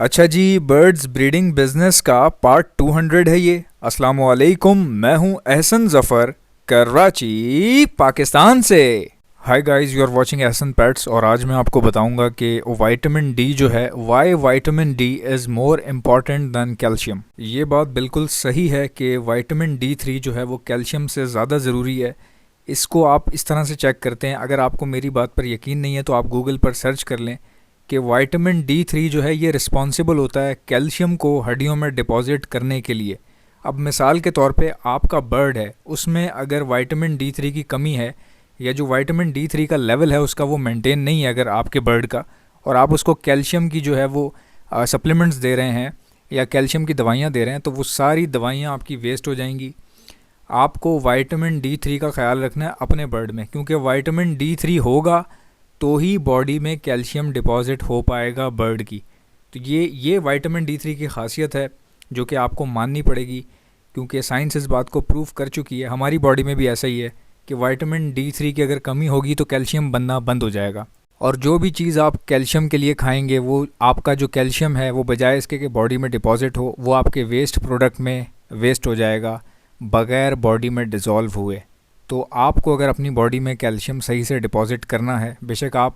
अच्छा जी, birds breeding business का part 200 है ये। अस्सलामुअलैकुम, मैं हूँ एहसन जफ़र, कराची पाकिस्तान से। Hi guys, you are watching Ehsan pets और आज मैं आपको बताऊंगा कि विटामिन डी जो है, why vitamin D is more important than calcium. ये बात बिल्कुल सही है कि विटामिन D3 जो है वो कैल्शियम से ज़्यादा ज़रूरी है। इसको आप इस तरह से चेक करते हैं। अगर आपको मेरी बात पर यकीन नहीं है तो आप गूगल पर सर्च कर लें कि विटामिन D3 जो है ये रिस्पॉन्सिबल होता है कैल्शियम को हड्डियों में डिपॉजिट करने के लिए। अब मिसाल के तौर पे आपका बर्ड है, उसमें अगर विटामिन D3 की कमी है या जो विटामिन D3 का लेवल है उसका वो मेंटेन नहीं है अगर आपके बर्ड का, और आप उसको कैल्शियम की जो है वो सप्लीमेंट्स दे रहे हैं या कैल्शियम की दवाइयाँ दे रहे हैं, तो वो सारी दवाइयाँ आपकी वेस्ट हो जाएंगी। आपको विटामिन D3 का ख्याल रखना है अपने बर्ड में, क्योंकि विटामिन D3 होगा तो ही बॉडी में कैल्शियम डिपॉजिट हो पाएगा बर्ड की। तो ये विटामिन D3 की खासियत है जो कि आपको माननी पड़ेगी, क्योंकि साइंस इस बात को प्रूव कर चुकी है। हमारी बॉडी में भी ऐसा ही है कि विटामिन D3 की अगर कमी होगी तो कैल्शियम बनना बंद हो जाएगा। और जो भी चीज़ आप कैल्शियम के लिए खाएंगे वो आपका जो कैल्शियम है वो बजाय इसके कि बॉडी में डिपॉजिट हो, वो आपके वेस्ट प्रोडक्ट में वेस्ट हो जाएगा बग़ैर बॉडी में डिज़ोल्व हुए। तो आपको अगर अपनी बॉडी में कैल्शियम सही से डिपॉजिट करना है, बेशक आप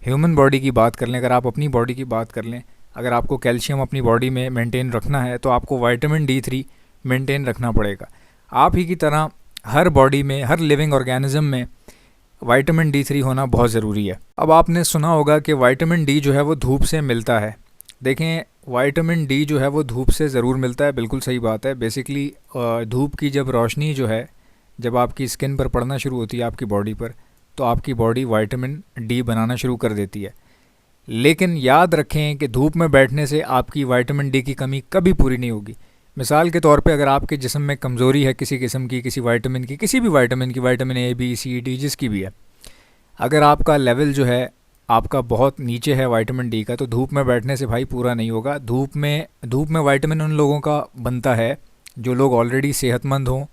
ह्यूमन बॉडी की बात कर लें, अगर आप अपनी बॉडी की बात कर लें, अगर आपको कैल्शियम अपनी बॉडी में मेंटेन रखना है तो आपको विटामिन D3 मेंटेन रखना पड़ेगा। आप ही की तरह हर बॉडी में, हर लिविंग ऑर्गेनिज्म में विटामिन D3 होना बहुत ज़रूरी है। अब आपने सुना होगा कि विटामिन डी जो है वो धूप से मिलता है। देखें, विटामिन डी जो है वो धूप से ज़रूर मिलता है, बिल्कुल सही बात है। बेसिकली धूप की जब रोशनी जो है, जब आपकी स्किन पर पड़ना शुरू होती है आपकी बॉडी पर, तो आपकी बॉडी विटामिन डी बनाना शुरू कर देती है। लेकिन याद रखें कि धूप में बैठने से आपकी विटामिन डी की कमी कभी पूरी नहीं होगी। मिसाल के तौर पे अगर आपके जिस्म में कमज़ोरी है किसी किस्म की, किसी विटामिन की, किसी भी विटामिन की, vitamin A B C D जिसकी भी है, अगर आपका लेवल जो है आपका बहुत नीचे है विटामिन डी का, तो धूप में बैठने से भाई पूरा नहीं होगा। धूप में विटामिन उन लोगों का बनता है जो लोग ऑलरेडी सेहतमंद हों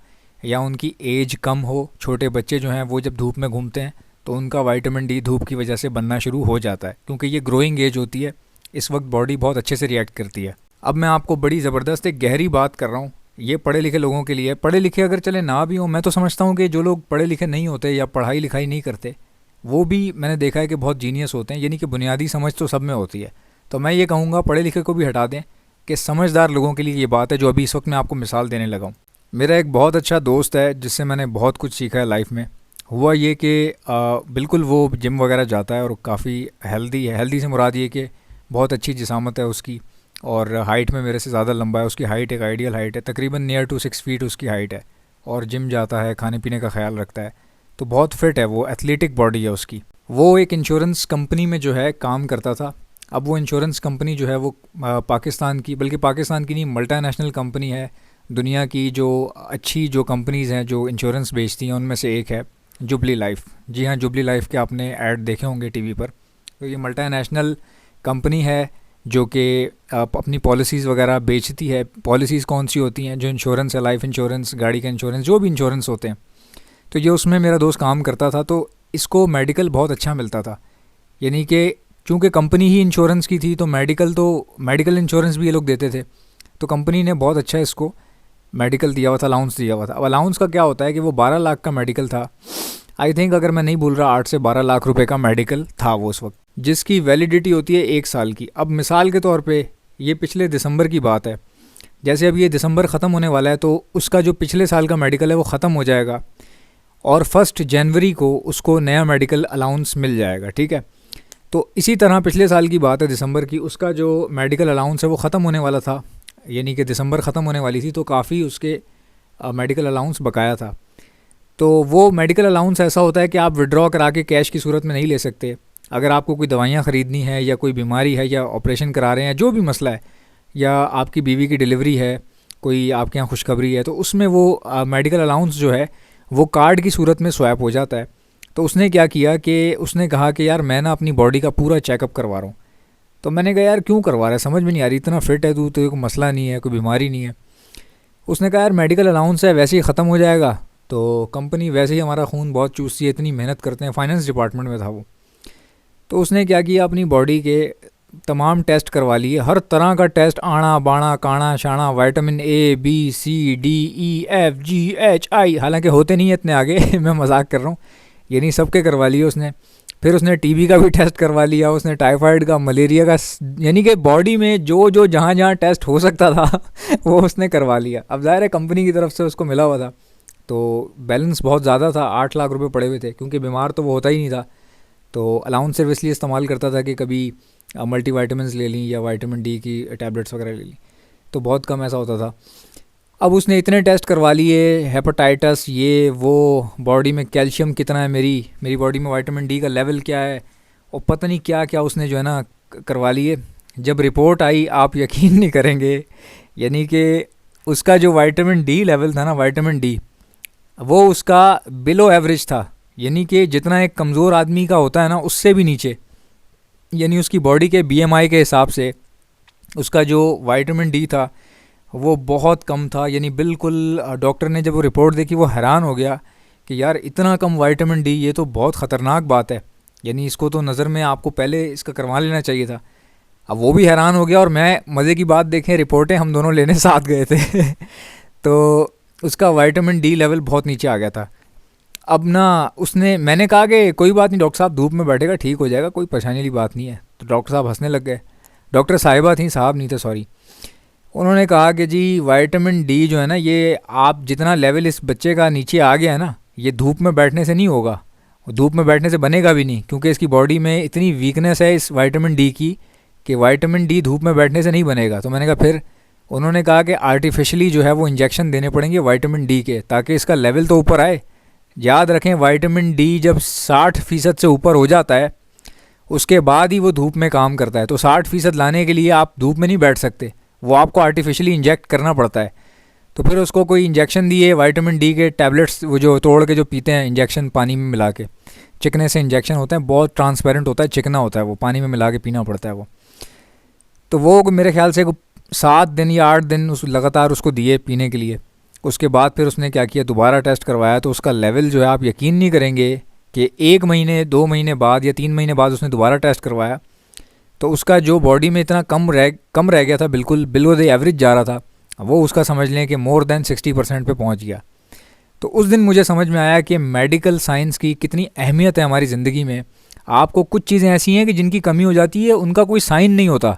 या उनकी एज कम हो। छोटे बच्चे जो हैं वो जब धूप में घूमते हैं तो उनका विटामिन डी धूप की वजह से बनना शुरू हो जाता है, क्योंकि ये ग्रोइंग एज होती है। इस वक्त बॉडी बहुत अच्छे से रिएक्ट करती है। अब मैं आपको बड़ी ज़बरदस्त एक गहरी बात कर रहा हूँ, ये पढ़े लिखे लोगों के लिए। पढ़े लिखे अगर चले ना भी हों, मैं तो समझता हूँ कि जो लोग पढ़े लिखे नहीं होते या पढ़ाई लिखाई नहीं करते, वो भी मैंने देखा है कि बहुत जीनियस होते हैं, यानी कि बुनियादी समझ तो सब में होती है। तो मैं ये कहूँगा पढ़े लिखे को भी हटा दें कि समझदार लोगों के लिए ये बात है जो अभी इस वक्त मैं आपको मिसाल देने लगा हूँ। मेरा एक बहुत अच्छा दोस्त है जिससे मैंने बहुत कुछ सीखा है लाइफ में। हुआ ये कि बिल्कुल वो जिम वगैरह जाता है और काफ़ी हेल्दी है। हेल्दी से मुराद ये कि बहुत अच्छी जिसामत है उसकी, और हाइट में मेरे से ज़्यादा लंबा है। उसकी हाइट एक आइडियल हाइट है, तकरीबन नियर टू 6 फीट उसकी हाइट है, और जिम जाता है, खाने पीने का ख्याल रखता है, तो बहुत फिट है वो, एथलेटिक बॉडी है उसकी। वो एक इंश्योरेंस कंपनी में जो है काम करता था। अब वो इंश्योरेंस कंपनी जो है वो पाकिस्तान की, बल्कि पाकिस्तान की नहीं, मल्टीनेशनल कंपनी है। दुनिया की जो अच्छी जो कंपनीज़ हैं जो इंश्योरेंस बेचती हैं उनमें से एक है जुबली लाइफ। जी हाँ, जुबली लाइफ के आपने ऐड देखे होंगे टीवी पर। तो ये मल्टीनेशनल कंपनी है जो कि अपनी पॉलिसीज़ वगैरह बेचती है। पॉलिसीज़ कौन सी होती हैं? जो इंश्योरेंस है, लाइफ इंश्योरेंस, गाड़ी का इंश्योरेंस, जो भी इंश्योरेंस होते हैं। तो ये उसमें मेरा दोस्त काम करता था, तो इसको मेडिकल बहुत अच्छा मिलता था। यानी कि चूँकि कंपनी ही इंश्योरेंस की थी तो मेडिकल इंश्योरेंस भी ये लोग देते थे। तो कंपनी ने बहुत अच्छा इसको मेडिकल दिया हुआ था, अलाउंस दिया हुआ था। अब अलाउंस का क्या होता है कि वो 12 लाख का मेडिकल था, आई थिंक, अगर मैं नहीं भूल रहा, 8 से 12 लाख रुपए का मेडिकल था वो उस वक्त, जिसकी वैलिडिटी होती है 1 साल की। अब मिसाल के तौर पे ये पिछले दिसंबर की बात है। जैसे अब ये दिसंबर ख़त्म होने वाला है तो उसका जो पिछले साल का मेडिकल है वो ख़त्म हो जाएगा और 1 जनवरी को उसको नया मेडिकल अलाउंस मिल जाएगा। ठीक है, तो इसी तरह पिछले साल की बात है दिसंबर की, उसका जो मेडिकल अलाउंस है वो ख़त्म होने वाला था, यानी कि दिसंबर ख़त्म होने वाली थी, तो काफ़ी उसके मेडिकल अलाउंस बकाया था। तो वो मेडिकल अलाउंस ऐसा होता है कि आप विड्रॉ करा के कैश की सूरत में नहीं ले सकते। अगर आपको कोई दवाइयाँ ख़रीदनी है या कोई बीमारी है या ऑपरेशन करा रहे हैं, जो भी मसला है, या आपकी बीवी की डिलीवरी है, कोई आपके यहाँ खुशखबरी है, तो उसमें वो मेडिकल अलाउंस जो है वो कार्ड की सूरत में स्वैप हो जाता है। तो उसने क्या किया कि उसने कहा कि यार मैं ना अपनी बॉडी का पूरा चेकअप करवा रहा हूँ। तो मैंने कहा यार क्यों करवा रहा है, समझ में नहीं आ रही, इतना फिट है तू, तो कोई मसला नहीं है, कोई बीमारी नहीं है। उसने कहा यार मेडिकल अलाउंस है, वैसे ही ख़त्म हो जाएगा, तो कंपनी वैसे ही हमारा खून बहुत चूसती है, इतनी मेहनत करते हैं, फाइनेंस डिपार्टमेंट में था वो। तो उसने क्या किया, अपनी बॉडी के तमाम टेस्ट करवा लिए, हर तरह का टेस्ट, आना बाणा काना शाना, vitamin A B C D E F G H I, हालांकि होते नहीं है इतने आगे मैं मजाक कर रहा हूँ, ये नहीं, सबके करवा लिए उसने। फिर उसने टीबी का भी टेस्ट करवा लिया, उसने टाइफाइड का, मलेरिया का, यानी कि बॉडी में जो जो जहाँ जहाँ टेस्ट हो सकता था वो उसने करवा लिया। अब ज़ाहिर है कंपनी की तरफ से उसको मिला हुआ था, तो बैलेंस बहुत ज़्यादा था, 8 लाख रुपए पड़े हुए थे, क्योंकि बीमार तो वो होता ही नहीं था, तो अलाउंस सिर्फ इसलिए इस्तेमाल करता था कि कभी मल्टी वाइटामिन ले ली या विटामिन डी की टैबलेट्स वगैरह ले ली, तो बहुत कम ऐसा होता था। अब उसने इतने टेस्ट करवा लिए, हेपेटाइटिस ये वो, बॉडी में कैल्शियम कितना है, मेरी बॉडी में विटामिन डी का लेवल क्या है, और पता नहीं क्या क्या उसने जो है ना करवा लिए। जब रिपोर्ट आई आप यकीन नहीं करेंगे, यानी कि उसका जो विटामिन डी लेवल था ना, विटामिन डी, वो उसका बिलो एवरेज था, यानी कि जितना एक कमज़ोर आदमी का होता है ना उससे भी नीचे, यानी उसकी बॉडी के बीएमआई के हिसाब से उसका जो विटामिन डी था वो बहुत कम था, यानी बिल्कुल। डॉक्टर ने जब वो रिपोर्ट देखी वो हैरान हो गया कि यार इतना कम विटामिन डी, ये तो बहुत ख़तरनाक बात है, यानी इसको तो नज़र में आपको पहले इसका करवा लेना चाहिए था। अब वो भी हैरान हो गया, और मैं, मज़े की बात देखें, रिपोर्टें हम दोनों लेने साथ गए थे तो उसका विटामिन डी लेवल बहुत नीचे आ गया था। अब ना मैंने कहा कि कोई बात नहीं डॉक्टर साहब, धूप में बैठेगा ठीक हो जाएगा, कोई परेशानी वाली बात नहीं है। तो डॉक्टर साहब हंसने लग गए, डॉक्टर साहिबा थी, साहब नहीं थे, सॉरी। उन्होंने कहा कि जी विटामिन डी जो है ना, ये आप जितना लेवल इस बच्चे का नीचे आ गया है ना, ये धूप में बैठने से नहीं होगा, धूप में बैठने से बनेगा भी नहीं, क्योंकि इसकी बॉडी में इतनी वीकनेस है इस विटामिन डी की कि विटामिन डी धूप में बैठने से नहीं बनेगा। तो मैंने कहा फिर? उन्होंने कहा कि आर्टिफिशियली जो है वो इंजेक्शन देने पड़ेंगे विटामिन डी के, ताकि इसका लेवल तो ऊपर आए। याद रखें विटामिन डी जब 60% से ऊपर हो जाता है उसके बाद ही वो धूप में काम करता है, तो 60% लाने के लिए आप धूप में नहीं बैठ सकते, वो आपको आर्टिफिशियली इंजेक्ट करना पड़ता है। तो फिर उसको कोई इंजेक्शन दिए विटामिन डी के टैबलेट्स, वो जो तोड़ के जो पीते हैं इंजेक्शन पानी में मिला के, चिकने से इंजेक्शन होते हैं, बहुत ट्रांसपेरेंट होता है, चिकना होता है, वो पानी में मिला के पीना पड़ता है वो। तो वो मेरे ख्याल से 7 दिन या 8 दिन उस लगातार उसको दिए पीने के लिए। उसके बाद फिर उसने क्या किया, दोबारा टेस्ट करवाया, तो उसका लेवल जो है आप यकीन नहीं करेंगे कि 1 महीने 2 महीने बाद या 3 महीने बाद उसने दोबारा टेस्ट करवाया, तो उसका जो बॉडी में इतना कम रह गया था, बिल्कुल बिलो द एवरेज जा रहा था, वो उसका समझ लें कि मोर देन 60% पे पहुंच गया। तो उस दिन मुझे समझ में आया कि मेडिकल साइंस की कितनी अहमियत है हमारी ज़िंदगी में। आपको कुछ चीज़ें ऐसी हैं कि जिनकी कमी हो जाती है, उनका कोई साइन नहीं होता,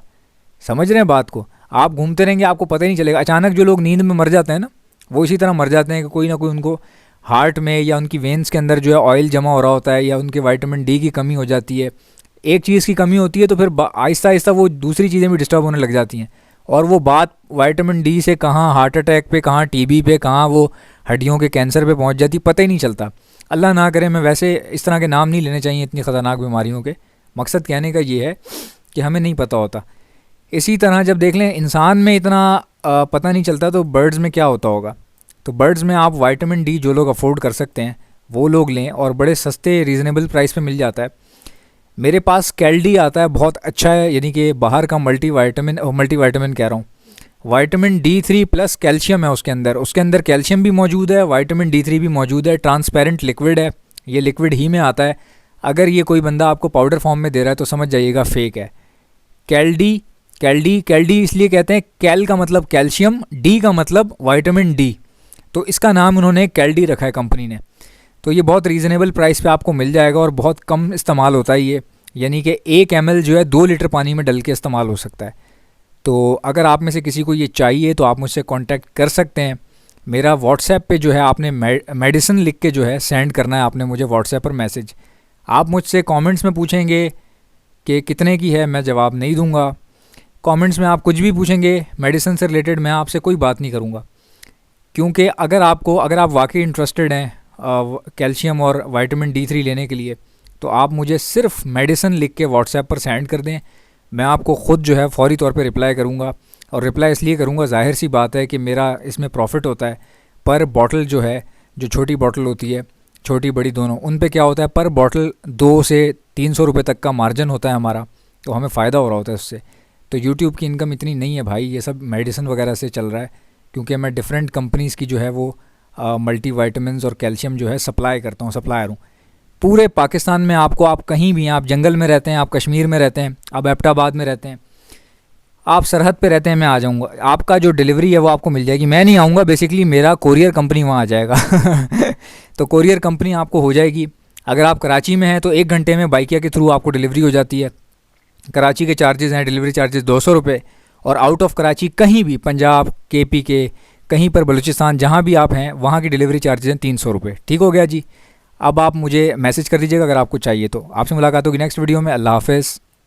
समझ रहे हैं बात को? आप घूमते रहेंगे आपको पता ही नहीं चलेगा। अचानक जो लोग नींद में मर जाते हैं ना, वो इसी तरह मर जाते हैं कि कोई ना कोई उनको हार्ट में या उनकी वेन्स के अंदर जो है ऑयल जमा हो रहा होता है, या उनके विटामिन डी की कमी हो जाती है। एक चीज़ की कमी होती है तो फिर आहिस्ता आहिस्ता वो दूसरी चीज़ें भी डिस्टर्ब होने लग जाती हैं, और वो बात विटामिन डी से कहाँ हार्ट अटैक पे, कहाँ टीबी पे, कहाँ वो हड्डियों के कैंसर पे पहुंच जाती, पता ही नहीं चलता। अल्लाह ना करे, मैं वैसे इस तरह के नाम नहीं लेने चाहिए इतनी ख़तरनाक बीमारियों के, मकसद कहने का ये है कि हमें नहीं पता होता। इसी तरह जब देख लें इंसान में इतना पता नहीं चलता, तो बर्ड्स में क्या होता होगा। तो बर्ड्स में आप विटामिन डी जो लोग अफोर्ड कर सकते हैं वो लोग लें, और बड़े सस्ते रीज़नेबल प्राइस पे मिल जाता है। मेरे पास कैल्डी आता है, बहुत अच्छा है, यानी कि बाहर का मल्टी वाइटामिन कह रहा हूँ, विटामिन D3 प्लस कैल्शियम है उसके अंदर कैल्शियम भी मौजूद है, विटामिन D3 भी मौजूद है, ट्रांसपेरेंट लिक्विड है, ये लिक्विड ही में आता है। अगर ये कोई बंदा आपको पाउडर फॉर्म में दे रहा है तो समझ जाइएगा फेक है। कैल्डी इसलिए कहते हैं, कैल का मतलब कैल्शियम, डी का मतलब विटामिन डी, तो इसका नाम उन्होंने कैल्डी रखा है कंपनी ने। तो ये बहुत रीज़नेबल प्राइस पे आपको मिल जाएगा, और बहुत कम इस्तेमाल होता है ये, यानी कि 1 ml जो है 2 लीटर पानी में डल के इस्तेमाल हो सकता है। तो अगर आप में से किसी को ये चाहिए तो आप मुझसे कांटेक्ट कर सकते हैं। मेरा व्हाट्सएप पे जो है आपने मेडिसिन लिख के जो है सेंड करना है आपने मुझे व्हाट्सएप पर मैसेज। आप मुझसे कमेंट्स में पूछेंगे कि कितने की है, मैं जवाब नहीं दूंगा। कमेंट्स में आप कुछ भी पूछेंगे मेडिसिन से रिलेटेड, मैं आपसे कोई बात नहीं करूंगा, क्योंकि अगर आप वाकई इंटरेस्टेड हैं कैल्शियम और विटामिन D3 लेने के लिए, तो आप मुझे सिर्फ मेडिसिन लिख के व्हाट्सएप पर सेंड कर दें, मैं आपको ख़ुद जो है फ़ौरी तौर पे रिप्लाई करूँगा। और रिप्लाई इसलिए करूँगा, जाहिर सी बात है कि मेरा इसमें प्रॉफिट होता है। पर बॉटल जो है, जो छोटी बॉटल होती है, छोटी बड़ी दोनों, उन पे क्या होता है, पर बॉटल 200 से 300 रुपये तक का मार्जिन होता है हमारा, तो हमें फ़ायदा हो रहा होता है उससे। तो यूट्यूब की इनकम इतनी नहीं है भाई, ये सब मेडिसिन वगैरह से चल रहा है, क्योंकि मैं डिफरेंट कंपनीज़ की जो है वो मल्टी वाइटामिन और कैल्शियम जो है सप्लाई करता हूँ, सप्लायर हूँ। पूरे पाकिस्तान में आपको, आप कहीं भी हैं, आप जंगल में रहते हैं, आप कश्मीर में रहते हैं, आप एबटाबाद में रहते हैं, आप सरहद पे रहते हैं, मैं आ जाऊंगा, आपका जो डिलीवरी है वो आपको मिल जाएगी। मैं नहीं आऊँगा, बेसिकली मेरा कोरियर कंपनी वहाँ आ जाएगा। तो कोरियर कंपनी आपको हो जाएगी। अगर आप कराची में हैं तो 1 घंटे में बाइकिया के थ्रू आपको डिलीवरी हो जाती है। कराची के चार्जेस हैं, डिलीवरी चार्जेस 200 रुपये, और आउट ऑफ कराची कहीं भी, पंजाब, KP के कहीं पर, बलूचिस्तान, जहाँ भी आप हैं वहाँ की डिलीवरी चार्जेस हैं 300 रुपये। ठीक हो गया जी। अब आप मुझे मैसेज कर दीजिएगा अगर आपको चाहिए तो। आपसे मुलाकात होगी नेक्स्ट वीडियो में। अल्लाह हाफ़िज़।